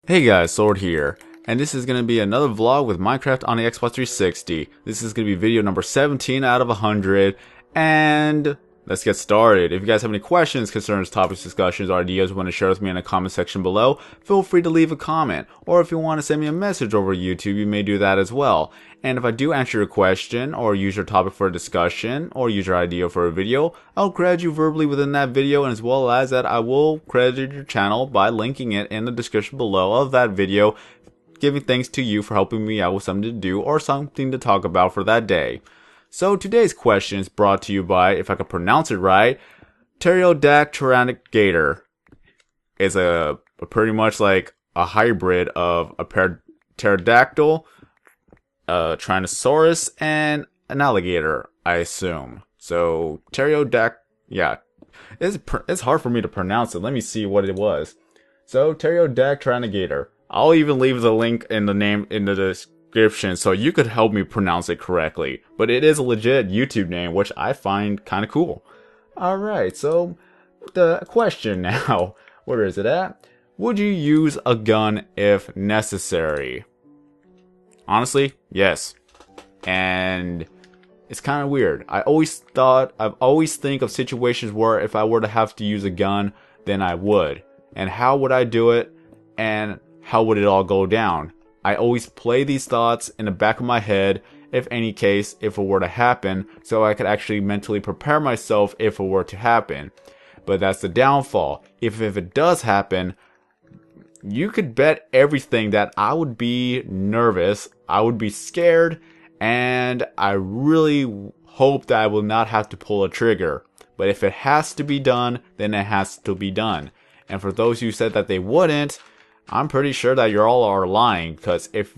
Hey guys, Sword here, and this is going to be another vlog with Minecraft on the Xbox 360. This is going to be video number 17 out of 100, and let's get started. If you guys have any questions, concerns, topics, discussions, or ideas you want to share with me in the comment section below, feel free to leave a comment. Or if you want to send me a message over YouTube, you may do that as well. And if I do answer your question, or use your topic for a discussion, or use your idea for a video, I'll credit you verbally within that video, and as well as that I will credit your channel by linking it in the description below of that video, giving thanks to you for helping me out with something to do or something to talk about for that day. So today's question is brought to you by, if I can pronounce it right, Pterodactyrannigator. It's a pretty much like a hybrid of a pterodactyl, a Tyrannosaurus, and an alligator, I assume. So yeah, it's hard for me to pronounce it. Let me see what it was. So Pterodactyrannigator. I'll even leave the link in the description so you could help me pronounce it correctly. But it is a legit YouTube name, which I find kind of cool. Alright, so the question now. Where is it at? Would you use a gun if necessary? Honestly, yes. And it's kind of weird. I've always think of situations where if I were to have to use a gun, then I would. And how would I do it? And how would it all go down? I always play these thoughts in the back of my head, if it were to happen, so I could actually mentally prepare myself if it were to happen. But that's the downfall. If it does happen, you could bet everything that I would be nervous, I would be scared, and I really hope that I will not have to pull a trigger. But if it has to be done, then it has to be done. And for those who said that they wouldn't, I'm pretty sure that you all are lying, because if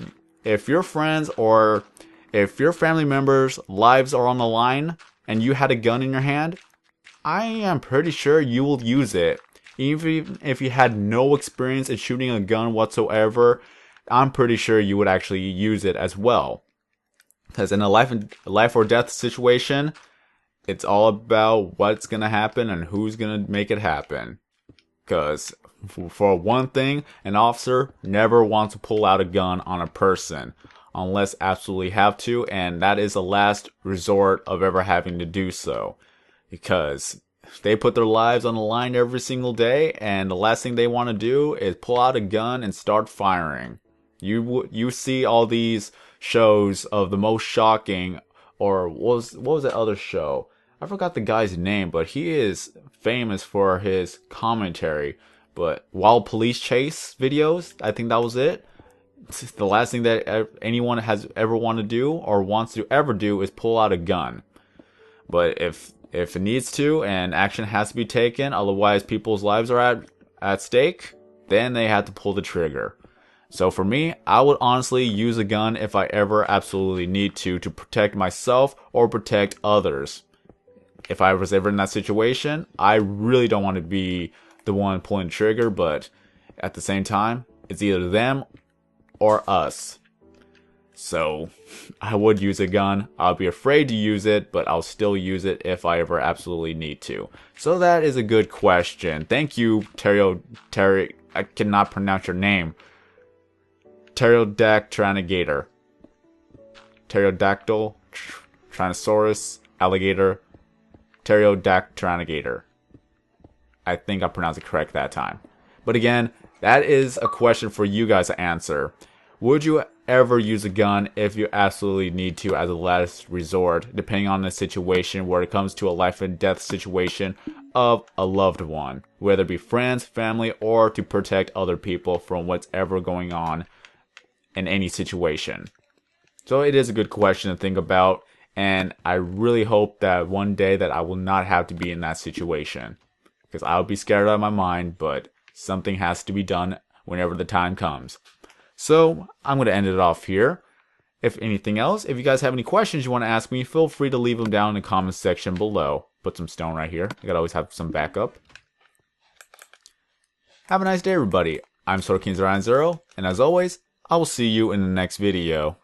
your friends or if your family members' lives are on the line and you had a gun in your hand, I am pretty sure you will use it. Even if you had no experience in shooting a gun whatsoever, I'm pretty sure you would actually use it as well. Because in a life or death situation, it's all about what's going to happen and who's going to make it happen. Because for one thing, an officer never wants to pull out a gun on a person unless absolutely have to, and that is the last resort of ever having to do so. Because they put their lives on the line every single day, and the last thing they want to do is pull out a gun and start firing. You see all these shows of the most shocking, or what was that other show? I forgot the guy's name, but he is famous for his commentary. But Wild Police Chase videos, I think that was it. It's the last thing that anyone has ever wanted to do or wants to ever do is pull out a gun. But if it needs to and action has to be taken, otherwise people's lives are at stake, then they have to pull the trigger. So for me, I would honestly use a gun if I ever absolutely need to protect myself or protect others. If I was ever in that situation, I really don't want to be the one pulling the trigger, but at the same time, it's either them or us. So I would use a gun. I'll be afraid to use it, but I'll still use it if I ever absolutely need to. So that is a good question. Thank you, Terry. I cannot pronounce your name. Pterodactyrannigator. Pterodactyl, Tyrannosaurus, alligator, Pterodactyrannigator. I think I pronounced it correct that time. But again, that is a question for you guys to answer. Would you ever use a gun if you absolutely need to as a last resort, depending on the situation where it comes to a life and death situation of a loved one, whether it be friends, family, or to protect other people from whatever going on in any situation? So it is a good question to think about, and I really hope that one day that I will not have to be in that situation, because I'll be scared out of my mind, but something has to be done whenever the time comes. So I'm going to end it off here. If anything else, if you guys have any questions you want to ask me, feel free to leave them down in the comments section below. Put some stone right here. I gotta always have some backup. Have a nice day, everybody. I'm SwordKing090, and as always, I will see you in the next video.